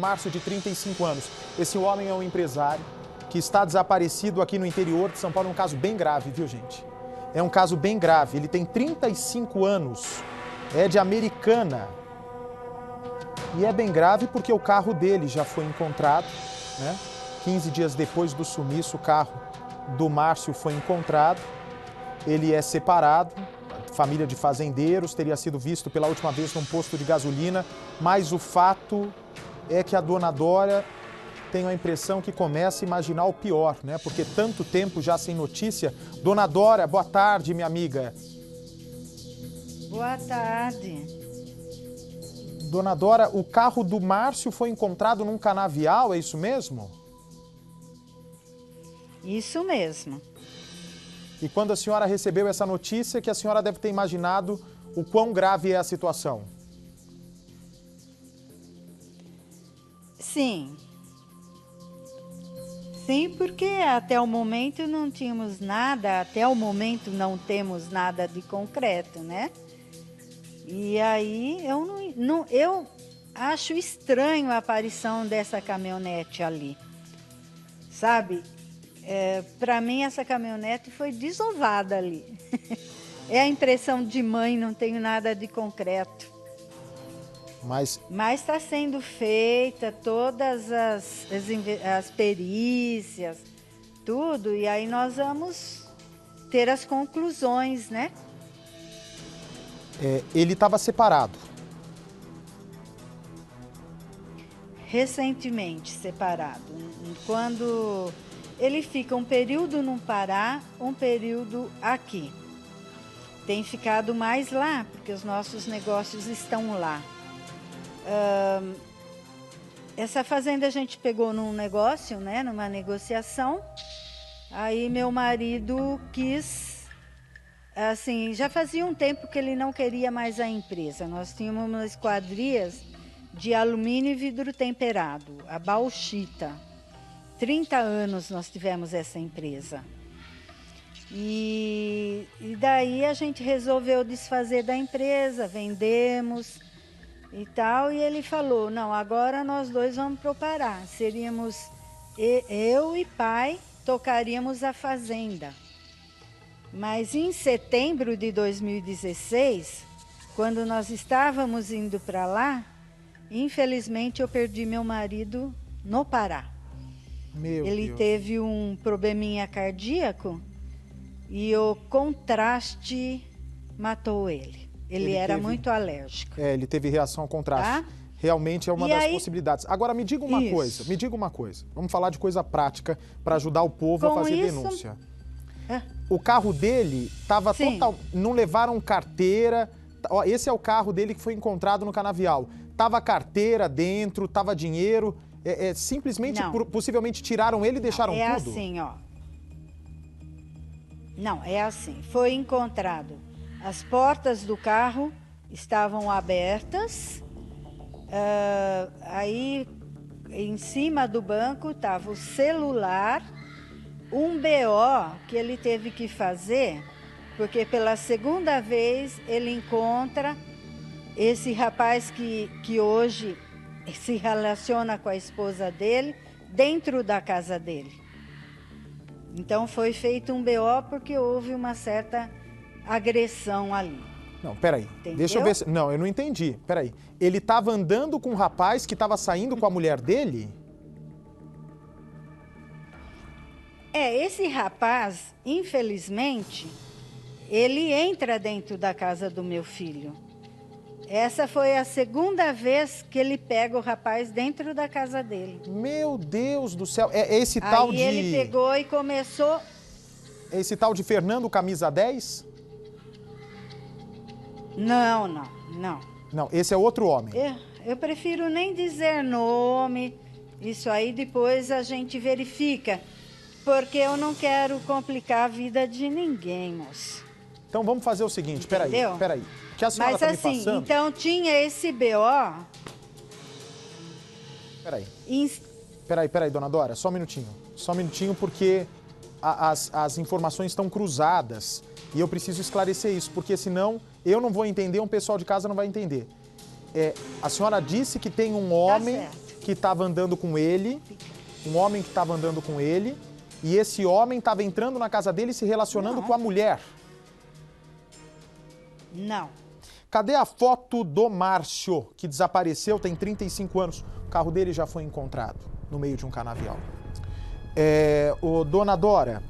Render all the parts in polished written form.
Márcio, de 35 anos. Esse homem é um empresário que está desaparecido aqui no interior de São Paulo. É um caso bem grave, viu, gente? É um caso bem grave. Ele tem 35 anos, é de Americana. E é bem grave porque o carro dele já foi encontrado, né? 15 dias depois do sumiço, o carro do Márcio foi encontrado. Ele é separado, família de fazendeiros, teria sido visto pela última vez num posto de gasolina, mas o fato é que a dona Dora tem a impressão que começa a imaginar o pior, né? Porque tanto tempo já sem notícia. Dona Dora, boa tarde, minha amiga. Boa tarde. Dona Dora, o carro do Márcio foi encontrado num canavial, é isso mesmo? Isso mesmo. E quando a senhora recebeu essa notícia, que a senhora deve ter imaginado o quão grave é a situação? Sim. Sim, porque até o momento não tínhamos nada, até o momento não temos nada de concreto, né? E aí eu acho estranho a aparição dessa caminhonete ali, sabe? Para mim essa caminhonete foi desovada ali. É a impressão de mãe, não tenho nada de concreto. Mas está sendo feita todas as perícias, tudo, e aí nós vamos ter as conclusões, né? Ele estava separado. Recentemente separado. Quando ele fica um período no Pará, um período aqui. Tem ficado mais lá, porque os nossos negócios estão lá. Essa fazenda a gente pegou num negócio, né, numa negociação. Aí meu marido quis, assim, já fazia um tempo que ele não queria mais a empresa. Nós tínhamos umas esquadrias de alumínio e vidro temperado, a Bauxita. 30 anos nós tivemos essa empresa. E daí a gente resolveu desfazer da empresa, vendemos e tal, e ele falou, não, agora nós dois vamos pro Pará. Seríamos eu e pai, tocaríamos a fazenda. Mas em setembro de 2016, quando nós estávamos indo para lá, infelizmente eu perdi meu marido no Pará. Ele teve um probleminha cardíaco e o contraste matou ele. Ele era muito alérgico. Ele teve reação ao contraste. Tá? Realmente é uma das possibilidades. Agora, me diga uma coisa. Vamos falar de coisa prática para ajudar o povo a fazer denúncia. O carro dele estava total... Não levaram carteira. Esse é o carro dele que foi encontrado no canavial. Tava carteira dentro, tava dinheiro. Simplesmente, possivelmente, tiraram ele e deixaram tudo? É assim, ó. Não, é assim. Foi encontrado. As portas do carro estavam abertas. Aí, em cima do banco, estava o celular. Um BO que ele teve que fazer, porque pela segunda vez ele encontra esse rapaz que hoje se relaciona com a esposa dele dentro da casa dele. Então foi feito um BO porque houve uma certa agressão ali. Não, peraí. Entendeu? Deixa eu ver se... Não, eu não entendi. Peraí. Ele estava andando com um rapaz que estava saindo com a mulher dele? Esse rapaz, infelizmente, ele entra dentro da casa do meu filho. Essa foi a segunda vez que ele pega o rapaz dentro da casa dele. Meu Deus do céu, é esse tal de... Aí ele pegou e começou... É esse tal de Fernando Camisa 10? Não. Não, esse é outro homem. Eu prefiro nem dizer nome, isso aí depois a gente verifica, porque eu não quero complicar a vida de ninguém, moço. Então vamos fazer o seguinte, peraí. Que a senhora Mas assim, então tinha esse BO... Peraí, dona Dora, só um minutinho, porque as informações estão cruzadas e eu preciso esclarecer isso, porque senão eu não vou entender, o pessoal de casa não vai entender. A senhora disse que tem um homem... Tá certo. que estava andando com ele, e esse homem estava entrando na casa dele e se relacionando com a mulher. Não. Cadê a foto do Márcio, que desapareceu, tem 35 anos? O carro dele já foi encontrado no meio de um canavial. Dona Dora,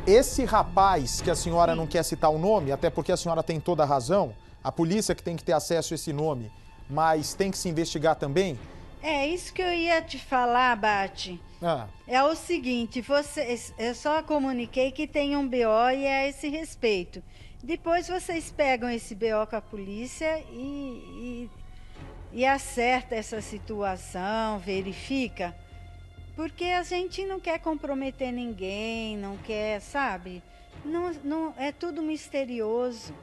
esse rapaz que a senhora não quer citar o nome, até porque a senhora tem toda a razão, a polícia que tem que ter acesso a esse nome, mas tem que se investigar também. É isso que eu ia te falar, Bate. É o seguinte, eu só comuniquei que tem um BO e é a esse respeito. Depois vocês pegam esse BO com a polícia e acerta essa situação, verifica. Porque a gente não quer comprometer ninguém, não quer, sabe? Não, é tudo misterioso.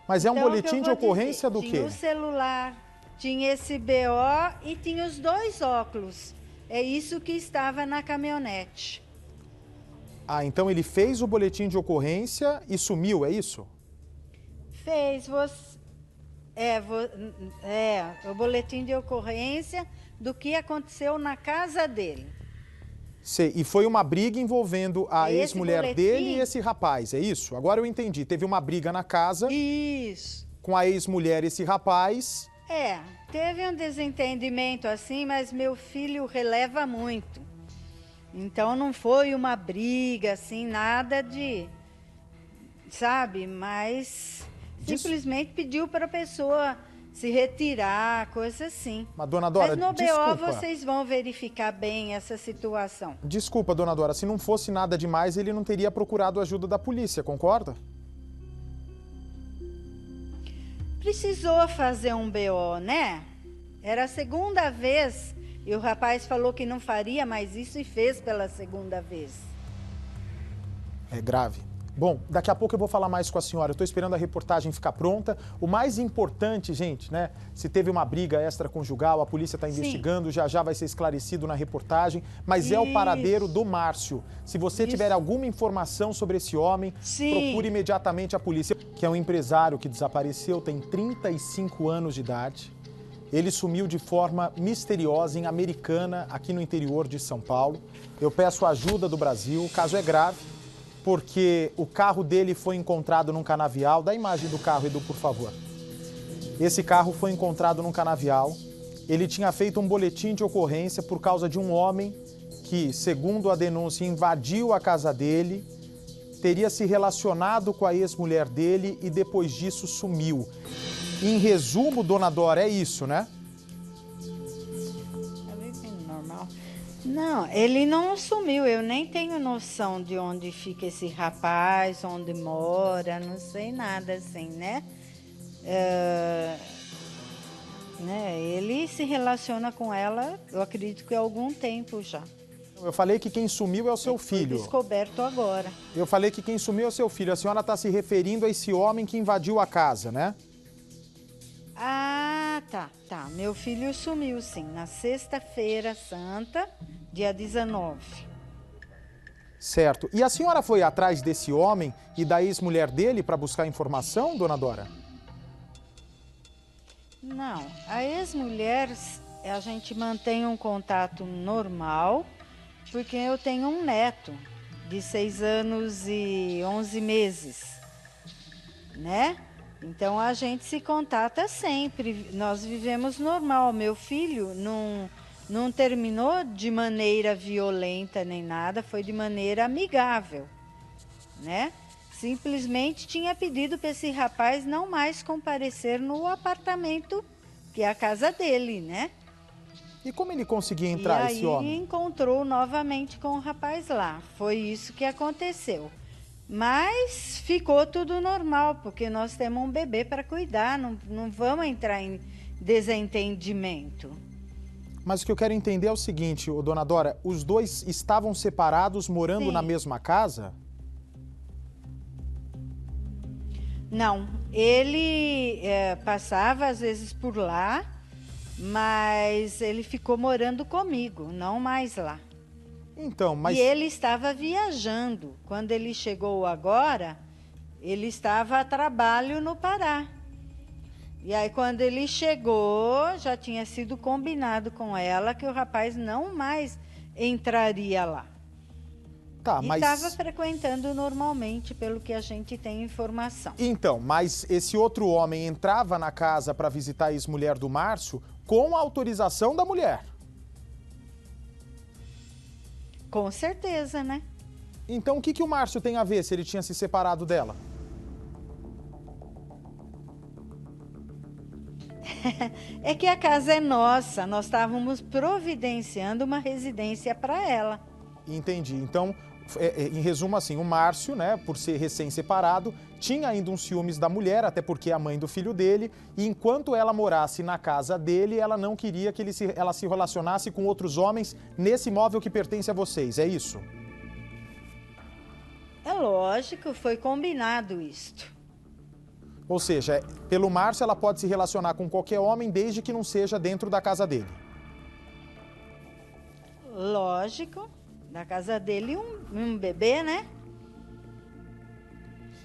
Mas é um Então, boletim de ocorrência do quê? Tinha o celular, tinha esse BO e tinha os 2 óculos. É isso que estava na caminhonete. Ah, então ele fez o boletim de ocorrência e sumiu, é isso? Fez, o boletim de ocorrência do que aconteceu na casa dele. Sei, e foi uma briga envolvendo a ex-mulher dele e esse rapaz, é isso? Agora eu entendi, teve uma briga na casa. Isso. Com a ex-mulher e esse rapaz. Teve um desentendimento assim, mas meu filho releva muito. Então não foi uma briga assim, nada de, sabe, mas simplesmente pediu para a pessoa se retirar, coisa assim. Mas, Dona Dora, mas no desculpa. BO vocês vão verificar bem essa situação. Desculpa, Dona Dora, se não fosse nada demais, ele não teria procurado ajuda da polícia, concorda? Precisou fazer um BO, né? Era a segunda vez e o rapaz falou que não faria mais isso e fez pela segunda vez. É grave. Bom, daqui a pouco eu vou falar mais com a senhora. Eu estou esperando a reportagem ficar pronta. O mais importante, gente, né? Se teve uma briga extraconjugal, a polícia está investigando, já vai ser esclarecido na reportagem. Mas é o paradeiro do Márcio. Se você tiver alguma informação sobre esse homem, procure imediatamente a polícia. Que é um empresário que desapareceu, tem 35 anos de idade. Ele sumiu de forma misteriosa em Americana, aqui no interior de São Paulo. Eu peço a ajuda do Brasil, o caso é grave, porque o carro dele foi encontrado num canavial. Dá a imagem do carro, Edu, por favor. Esse carro foi encontrado num canavial. Ele tinha feito um boletim de ocorrência por causa de um homem que, segundo a denúncia, invadiu a casa dele, teria se relacionado com a ex-mulher dele e depois disso sumiu. Em resumo, Dona Dora, é isso, né? Normal. Não, ele não sumiu. Eu nem tenho noção de onde fica esse rapaz, onde mora, não sei nada assim, né? Ele se relaciona com ela, eu acredito que há algum tempo já. Eu falei que quem sumiu é o seu filho. Foi descoberto agora. Eu falei que quem sumiu é o seu filho. A senhora está se referindo a esse homem que invadiu a casa, né? Ah, tá. Meu filho sumiu, sim, na sexta-feira santa, dia 19. Certo. E a senhora foi atrás desse homem e da ex-mulher dele para buscar informação, Dona Dora? Não, a ex-mulher, a gente mantém um contato normal, porque eu tenho um neto de 6 anos e 11 meses, né? Então a gente se contata sempre, nós vivemos normal. Meu filho não terminou de maneira violenta nem nada, foi de maneira amigável, né? Simplesmente tinha pedido para esse rapaz não mais comparecer no apartamento, que é a casa dele, né? E como ele conseguia entrar, esse homem? E aí encontrou novamente com o rapaz lá, foi isso que aconteceu. Mas ficou tudo normal, porque nós temos um bebê para cuidar, não vamos entrar em desentendimento. Mas o que eu quero entender é o seguinte, Dona Dora, os dois estavam separados, morando na mesma casa? Não, ele passava às vezes por lá, mas ele ficou morando comigo, não mais lá. Então, mas... E ele estava viajando. Quando ele chegou agora, ele estava a trabalho no Pará. E aí, quando ele chegou, já tinha sido combinado com ela que o rapaz não mais entraria lá. Tá, E estava frequentando normalmente, pelo que a gente tem informação. Então, mas esse outro homem entrava na casa para visitar a ex-mulher do Márcio com a autorização da mulher. Com certeza, né? Então, o que o Márcio tem a ver se ele tinha se separado dela? É que a casa é nossa, nós estávamos providenciando uma residência para ela. Entendi. Então, em resumo assim, o Márcio, né, por ser recém-separado, tinha ainda uns ciúmes da mulher, até porque é a mãe do filho dele, e enquanto ela morasse na casa dele, ela não queria que ela se relacionasse com outros homens nesse imóvel que pertence a vocês, é isso? É lógico, foi combinado isto. Ou seja, pelo Márcio ela pode se relacionar com qualquer homem desde que não seja dentro da casa dele. Lógico, na casa dele um bebê, né?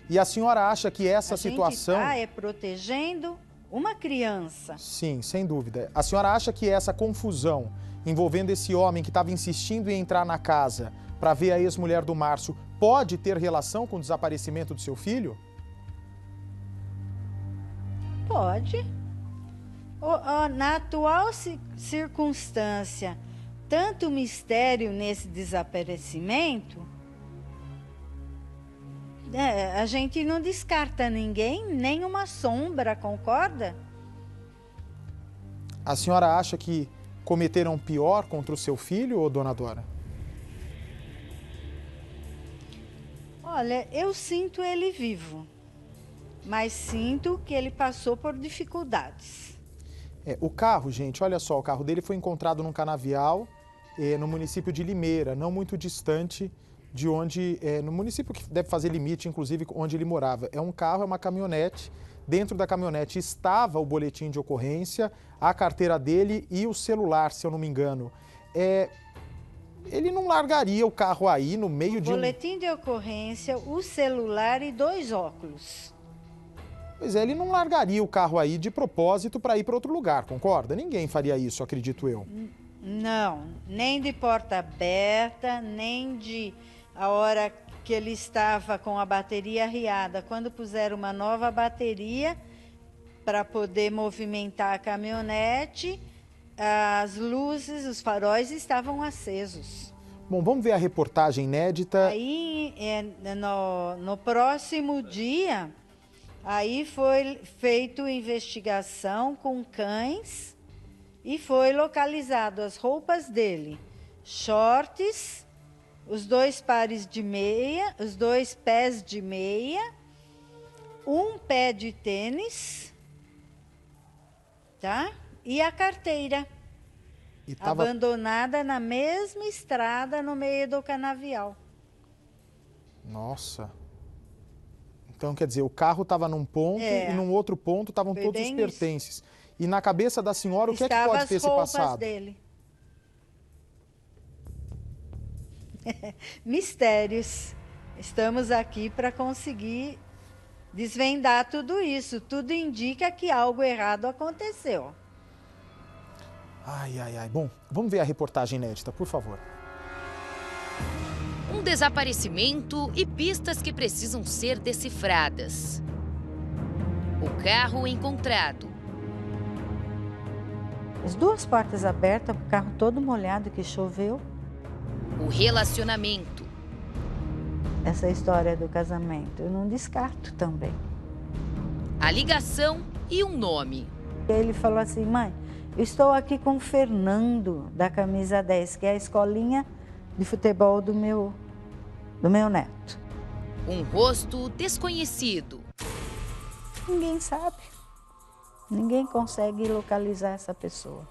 E a senhora acha que essa situação... A gente protegendo uma criança. Sim, sem dúvida. A senhora acha que essa confusão envolvendo esse homem que estava insistindo em entrar na casa para ver a ex-mulher do Márcio pode ter relação com o desaparecimento do seu filho? Pode. Na atual circunstância, tanto mistério nesse desaparecimento, a gente não descarta ninguém, nem uma sombra, concorda? A senhora acha que cometeram pior contra o seu filho, ou dona Dora? Olha, eu sinto ele vivo, mas sinto que ele passou por dificuldades. O carro, gente, olha só, o carro dele foi encontrado num canavial no município de Limeira, não muito distante de onde, no município que deve fazer limite, inclusive, onde ele morava. É um carro, é uma caminhonete. Dentro da caminhonete estava o boletim de ocorrência, a carteira dele e o celular, se eu não me engano. Ele não largaria o carro aí no meio de boletim de ocorrência, o celular e 2 óculos. Pois é, ele não largaria o carro aí de propósito para ir para outro lugar, concorda? Ninguém faria isso, acredito eu. Não, nem de porta aberta, nem de a hora que ele estava com a bateria arriada. Quando puseram uma nova bateria para poder movimentar a caminhonete, as luzes, os faróis estavam acesos. Bom, vamos ver a reportagem inédita. Aí, no próximo dia, aí foi feita investigação com cães e foi localizado as roupas dele, shorts, os 2 pares de meia, os 2 pés de meia, um pé de tênis, tá? E a carteira, abandonada na mesma estrada no meio do canavial. Nossa. Então, quer dizer, o carro estava num ponto e num outro ponto estavam todos os pertences. Isso. E na cabeça da senhora, o que é que pode ter se passado? Dele. Mistérios. Estamos aqui para conseguir desvendar tudo isso. Tudo indica que algo errado aconteceu. Ai, ai, ai. Bom, vamos ver a reportagem inédita, por favor. Um desaparecimento e pistas que precisam ser decifradas. O carro encontrado. As 2 portas abertas, o carro todo molhado que choveu. O relacionamento. Essa história do casamento, eu não descarto também. A ligação e um nome. Ele falou assim: mãe, eu estou aqui com o Fernando, da camisa 10, que é a escolinha de futebol do meu neto. Um rosto desconhecido. Ninguém sabe. Ninguém consegue localizar essa pessoa.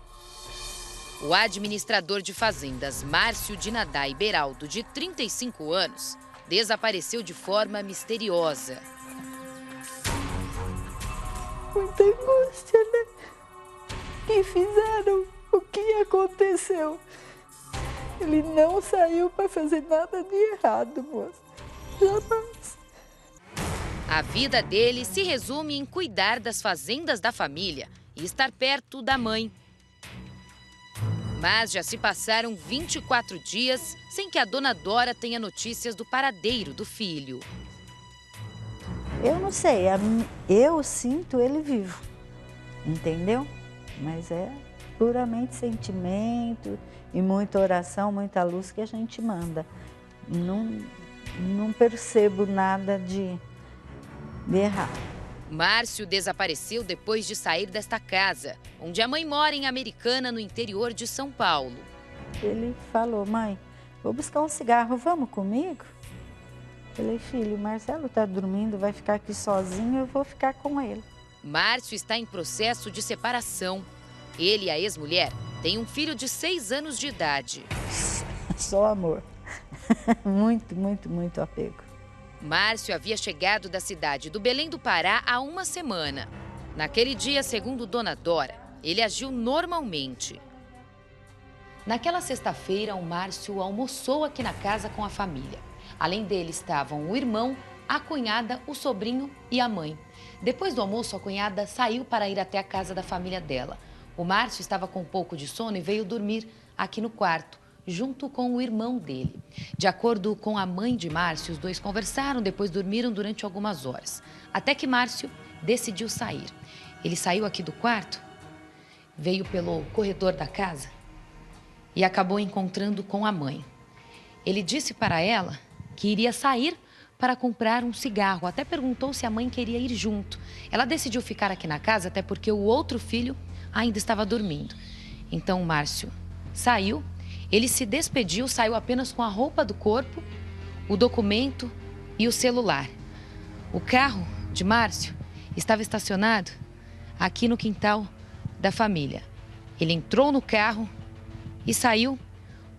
O administrador de fazendas Márcio Dinadai Beraldo, de 35 anos, desapareceu de forma misteriosa. Muita angústia, né? O que fizeram? O que aconteceu? Ele não saiu para fazer nada de errado, moça. Jamais. A vida dele se resume em cuidar das fazendas da família e estar perto da mãe. Mas já se passaram 24 dias sem que a dona Dora tenha notícias do paradeiro do filho. Eu não sei, eu sinto ele vivo, entendeu? Mas é puramente sentimento e muita oração, muita luz que a gente manda. Não percebo nada de errado. Márcio desapareceu depois de sair desta casa, onde a mãe mora em Americana, no interior de São Paulo. Ele falou: mãe, vou buscar um cigarro, vamos comigo? Falei: filho, o Marcelo está dormindo, vai ficar aqui sozinho, eu vou ficar com ele. Márcio está em processo de separação. Ele e a ex-mulher têm um filho de 6 anos de idade. Só amor. Muito, muito, muito apego. Márcio havia chegado da cidade do Belém do Pará há uma semana. Naquele dia, segundo Dona Dora, ele agiu normalmente. Naquela sexta-feira, o Márcio almoçou aqui na casa com a família. Além dele estavam o irmão, a cunhada, o sobrinho e a mãe. Depois do almoço, a cunhada saiu para ir até a casa da família dela. O Márcio estava com um pouco de sono e veio dormir aqui no quarto, junto com o irmão dele. De acordo com a mãe de Márcio, os dois conversaram, depois dormiram durante algumas horas. Até que Márcio decidiu sair. Ele saiu aqui do quarto, veio pelo corredor da casa e acabou encontrando com a mãe. Ele disse para ela que iria sair para comprar um cigarro. Até perguntou se a mãe queria ir junto. Ela decidiu ficar aqui na casa, até porque o outro filho ainda estava dormindo. Então, o Márcio saiu. Ele se despediu, saiu apenas com a roupa do corpo, o documento e o celular. O carro de Márcio estava estacionado aqui no quintal da família. Ele entrou no carro e saiu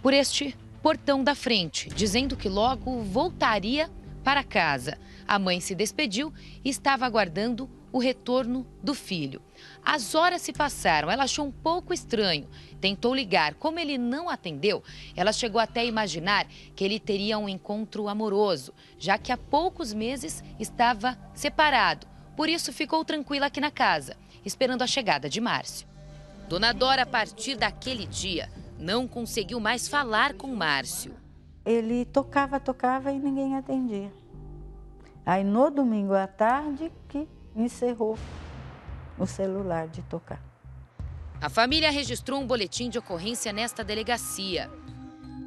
por este portão da frente, dizendo que logo voltaria para casa. A mãe se despediu e estava aguardando o retorno do filho. As horas se passaram, ela achou um pouco estranho, tentou ligar. Como ele não atendeu, ela chegou até a imaginar que ele teria um encontro amoroso, já que há poucos meses estava separado. Por isso ficou tranquila aqui na casa, esperando a chegada de Márcio. Dona Dora, a partir daquele dia, não conseguiu mais falar com Márcio. Ele tocava e ninguém atendia. Aí no domingo à tarde que encerrou o celular de tocar. A família registrou um boletim de ocorrência nesta delegacia.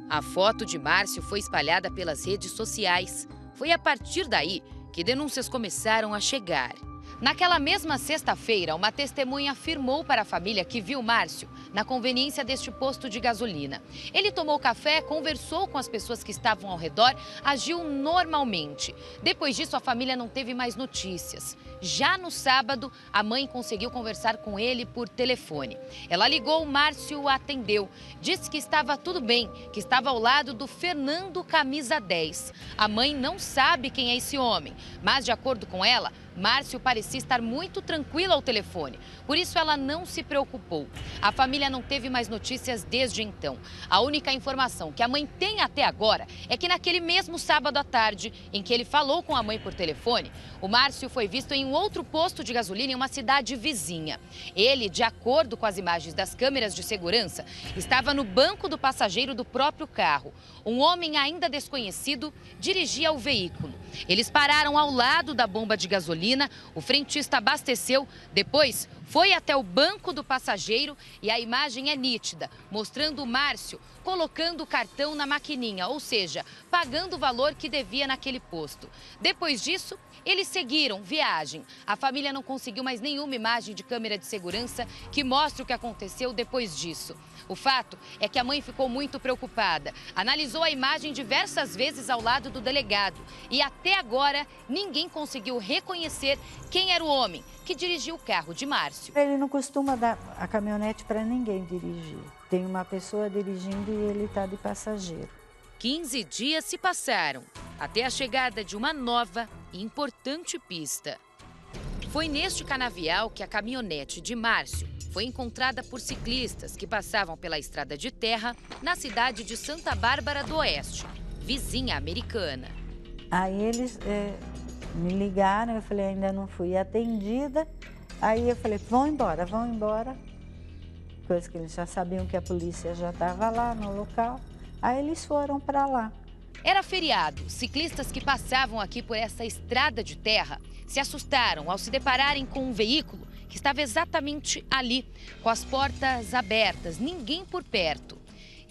A foto de Márcio foi espalhada pelas redes sociais. Foi a partir daí que denúncias começaram a chegar. Naquela mesma sexta-feira, uma testemunha afirmou para a família que viu Márcio na conveniência deste posto de gasolina. Ele tomou café, conversou com as pessoas que estavam ao redor, agiu normalmente. Depois disso, a família não teve mais notícias. Já no sábado, a mãe conseguiu conversar com ele por telefone. Ela ligou, Márcio atendeu. Disse que estava tudo bem, que estava ao lado do Fernando Camisa 10. A mãe não sabe quem é esse homem, mas de acordo com ela, Márcio parecia estar muito tranquilo ao telefone, por isso ela não se preocupou. A família não teve mais notícias desde então. A única informação que a mãe tem até agora é que naquele mesmo sábado à tarde, em que ele falou com a mãe por telefone, o Márcio foi visto em um outro posto de gasolina em uma cidade vizinha. Ele, de acordo com as imagens das câmeras de segurança, estava no banco do passageiro do próprio carro. Um homem ainda desconhecido dirigia o veículo. Eles pararam ao lado da bomba de gasolina, o frentista abasteceu, depois foi até o banco do passageiro e a imagem é nítida, mostrando o Márcio colocando o cartão na maquininha, ou seja, pagando o valor que devia naquele posto. Depois disso, eles seguiram viagem. A família não conseguiu mais nenhuma imagem de câmera de segurança que mostre o que aconteceu depois disso. O fato é que a mãe ficou muito preocupada. Analisou a imagem diversas vezes ao lado do delegado e até agora ninguém conseguiu reconhecer quem era o homem que dirigiu o carro de Márcio. Ele não costuma dar a caminhonete para ninguém dirigir. Tem uma pessoa dirigindo e ele está de passageiro. 15 dias se passaram até a chegada de uma nova e importante pista. Foi neste canavial que a caminhonete de Márcio foi encontrada por ciclistas que passavam pela estrada de terra na cidade de Santa Bárbara do Oeste, vizinha Americana. Aí eles Me ligaram, eu falei, ainda não fui atendida. Aí eu falei, vão embora, vão embora. Coisa que eles já sabiam que a polícia já estava lá no local. Aí eles foram para lá. Era feriado. Ciclistas que passavam aqui por essa estrada de terra se assustaram ao se depararem com um veículo que estava exatamente ali, com as portas abertas, ninguém por perto.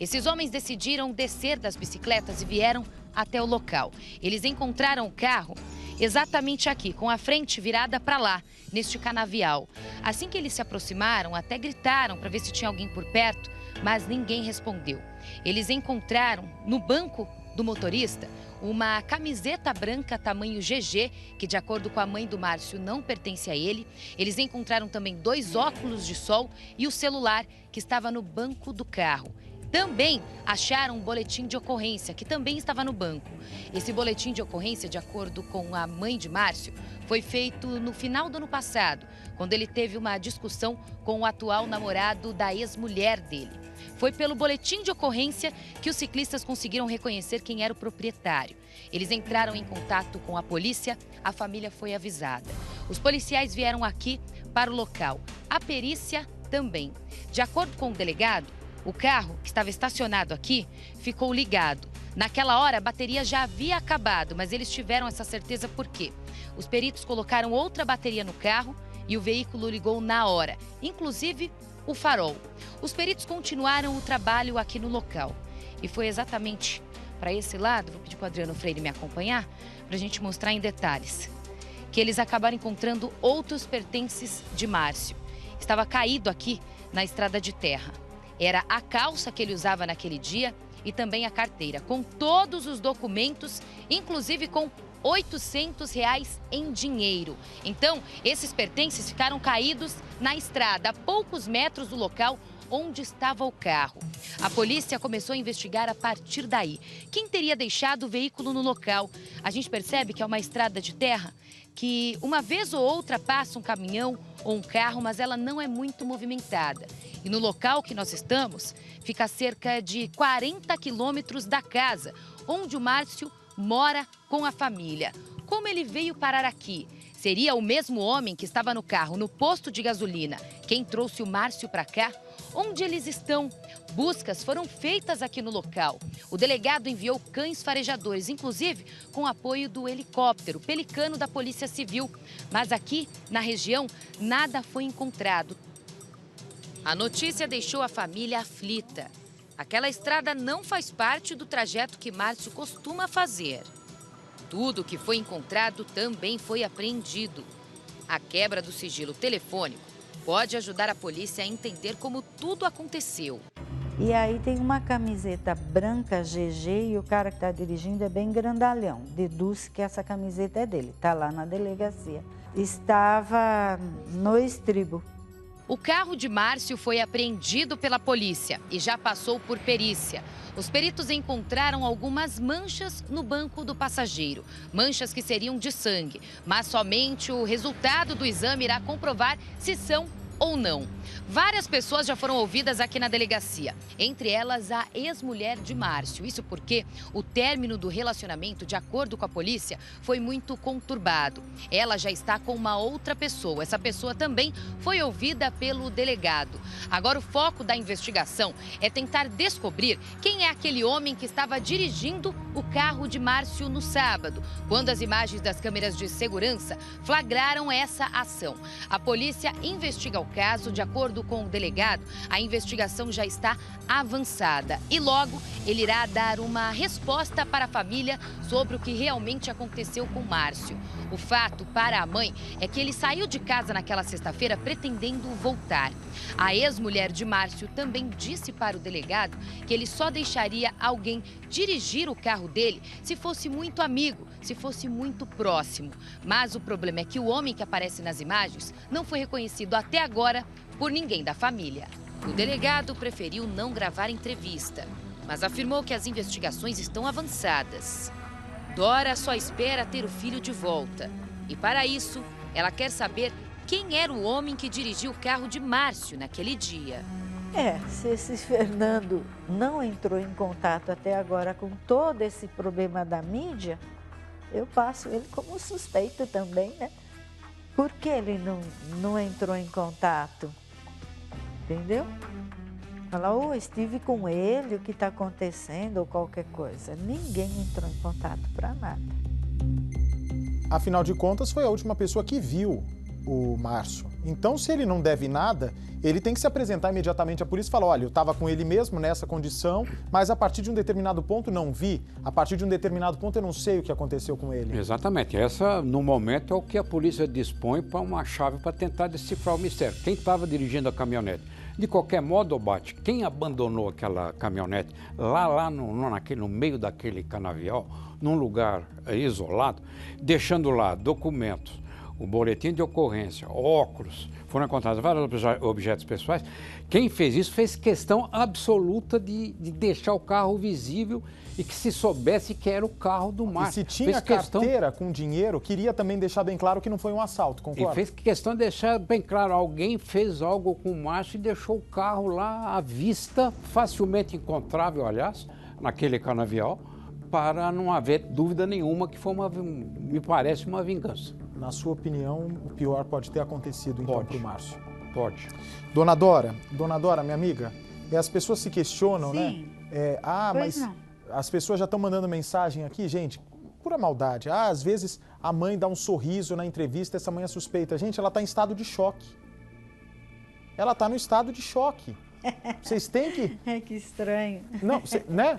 Esses homens decidiram descer das bicicletas e vieram até o local. Eles encontraram o carro exatamente aqui, com a frente virada para lá, neste canavial. Assim que eles se aproximaram, até gritaram para ver se tinha alguém por perto, mas ninguém respondeu. Eles encontraram no banco do motorista uma camiseta branca tamanho GG, que de acordo com a mãe do Márcio não pertence a ele. Eles encontraram também 2 óculos de sol e o celular que estava no banco do carro. Também acharam um boletim de ocorrência, que também estava no banco. Esse boletim de ocorrência, de acordo com a mãe de Márcio, foi feito no final do ano passado, quando ele teve uma discussão com o atual namorado da ex-mulher dele. Foi pelo boletim de ocorrência que os ciclistas conseguiram reconhecer quem era o proprietário. Eles entraram em contato com a polícia, a família foi avisada. Os policiais vieram aqui para o local, a perícia também. De acordo com o delegado, o carro que estava estacionado aqui ficou ligado. Naquela hora, a bateria já havia acabado, mas eles tiveram essa certeza por quê? Os peritos colocaram outra bateria no carro e o veículo ligou na hora, inclusive o farol. Os peritos continuaram o trabalho aqui no local. E foi exatamente para esse lado, vou pedir para o Adriano Freire me acompanhar, para a gente mostrar em detalhes, que eles acabaram encontrando outros pertences de Márcio. Estava caído aqui na estrada de terra. Era a calça que ele usava naquele dia e também a carteira, com todos os documentos, inclusive com R$800 em dinheiro. Então, esses pertences ficaram caídos na estrada, a poucos metros do local onde estava o carro. A polícia começou a investigar a partir daí. Quem teria deixado o veículo no local? A gente percebe que é uma estrada de terra que uma vez ou outra passa um caminhão ou um carro, mas ela não é muito movimentada. E no local que nós estamos, fica a cerca de 40 quilômetros da casa, onde o Márcio mora com a família. Como ele veio parar aqui? Seria o mesmo homem que estava no carro, no posto de gasolina, quem trouxe o Márcio para cá? Onde eles estão? Buscas foram feitas aqui no local. O delegado enviou cães farejadores, inclusive com apoio do helicóptero Pelicano da Polícia Civil. Mas aqui, na região, nada foi encontrado. A notícia deixou a família aflita. Aquela estrada não faz parte do trajeto que Márcio costuma fazer. Tudo que foi encontrado também foi apreendido. A quebra do sigilo telefônico pode ajudar a polícia a entender como tudo aconteceu. E aí tem uma camiseta branca GG e o cara que está dirigindo é bem grandalhão. Deduz que essa camiseta é dele, está lá na delegacia. Estava no estribo. O carro de Márcio foi apreendido pela polícia e já passou por perícia. Os peritos encontraram algumas manchas no banco do passageiro, manchas que seriam de sangue, mas somente o resultado do exame irá comprovar se são ou não. Várias pessoas já foram ouvidas aqui na delegacia, entre elas a ex-mulher de Márcio. Isso porque o término do relacionamento, de acordo com a polícia, foi muito conturbado. Ela já está com uma outra pessoa. Essa pessoa também foi ouvida pelo delegado. Agora o foco da investigação é tentar descobrir quem é aquele homem que estava dirigindo o carro de Márcio no sábado, quando as imagens das câmeras de segurança flagraram essa ação. A polícia investiga o caso. De acordo com o delegado, a investigação já está avançada e logo ele irá dar uma resposta para a família sobre o que realmente aconteceu com Márcio. O fato para a mãe é que ele saiu de casa naquela sexta-feira pretendendo voltar. A ex-mulher de Márcio também disse para o delegado que ele só deixaria alguém dirigir o carro dele se fosse muito amigo, se fosse muito próximo. Mas o problema é que o homem que aparece nas imagens não foi reconhecido até agora por ninguém da família. O delegado preferiu não gravar entrevista, mas afirmou que as investigações estão avançadas. Dora só espera ter o filho de volta. E para isso, ela quer saber quem era o homem que dirigiu o carro de Márcio naquele dia. Se esse Fernando não entrou em contato até agora com todo esse problema da mídia, eu passo ele como suspeito também, né? Por que ele não entrou em contato? Entendeu? Falar, estive com ele, o que está acontecendo, ou qualquer coisa. Ninguém entrou em contato para nada. Afinal de contas, foi a última pessoa que viu o Márcio. Então, se ele não deve nada, ele tem que se apresentar imediatamente à polícia e falar, olha, eu estava com ele mesmo nessa condição, mas a partir de um determinado ponto não vi, a partir de um determinado ponto eu não sei o que aconteceu com ele. Exatamente. Essa, no momento, é o que a polícia dispõe para uma chave para tentar decifrar o mistério. Quem estava dirigindo a caminhonete? De qualquer modo, Bate, quem abandonou aquela caminhonete lá no meio daquele canavial, num lugar isolado, deixando lá documentos, o boletim de ocorrência, óculos, foram encontrados vários objetos pessoais. Quem fez isso fez questão absoluta de deixar o carro visível e que se soubesse que era o carro do Márcio. E se tinha carteira com dinheiro, queria também deixar bem claro que não foi um assalto, concorda? E fez questão de deixar bem claro, alguém fez algo com o Márcio e deixou o carro lá à vista, facilmente encontrável, aliás, naquele canavial, para não haver dúvida nenhuma que foi me parece uma vingança. Na sua opinião, o pior pode ter acontecido então para o Márcio? Pode. Dona Dora, minha amiga, as pessoas se questionam, Sim. né? Mas não. As pessoas já estão mandando mensagem aqui, gente, pura maldade. Às vezes a mãe dá um sorriso na entrevista, essa mãe é suspeita. Gente, ela está em estado de choque. Ela está no estado de choque. Vocês têm que... Que estranho. Não, né?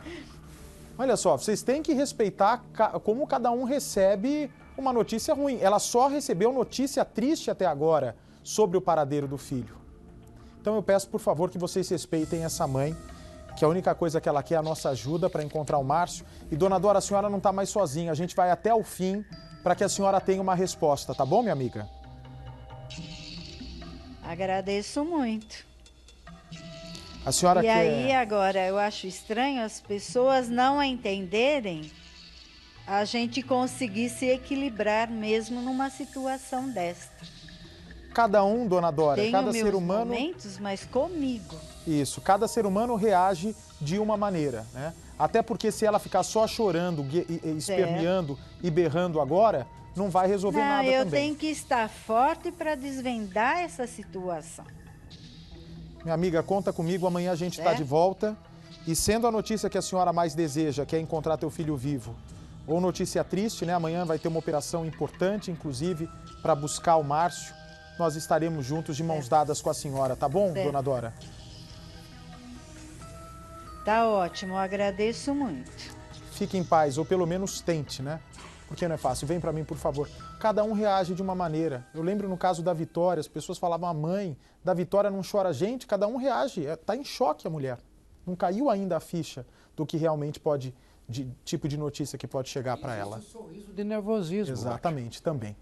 Olha só, vocês têm que respeitar como cada um recebe uma notícia ruim. Ela só recebeu notícia triste até agora sobre o paradeiro do filho. Então eu peço, por favor, que vocês respeitem essa mãe, que a única coisa que ela quer é a nossa ajuda para encontrar o Márcio. E, Dona Dora, a senhora não está mais sozinha. A gente vai até o fim para que a senhora tenha uma resposta, tá bom, minha amiga? Agradeço muito. A senhora E aí, agora, eu acho estranho as pessoas não entenderem a gente conseguir se equilibrar mesmo numa situação desta. Cada um, Dona Dora, Tenho cada meus ser humano... momentos, mas comigo. Isso, cada ser humano reage de uma maneira, né? Até porque se ela ficar só chorando, esperneando e berrando agora, não vai resolver nada também. Eu tenho que estar forte para desvendar essa situação. Minha amiga, conta comigo, amanhã a gente está de volta. E sendo a notícia que a senhora mais deseja, que é encontrar teu filho vivo, ou notícia triste, né? Amanhã vai ter uma operação importante, inclusive, para buscar o Márcio. Nós estaremos juntos de mãos dadas com a senhora, tá bom, Dona Dora? Tá ótimo, eu agradeço muito. Fique em paz, ou pelo menos tente, né? Porque não é fácil. Vem para mim, por favor. Cada um reage de uma maneira. Eu lembro no caso da Vitória, as pessoas falavam, a mãe da Vitória não chora. Gente, cada um reage. Está em choque a mulher. Não caiu ainda a ficha do que realmente pode, tipo de notícia que pode chegar para ela. Sorriso de nervosismo. Exatamente, também.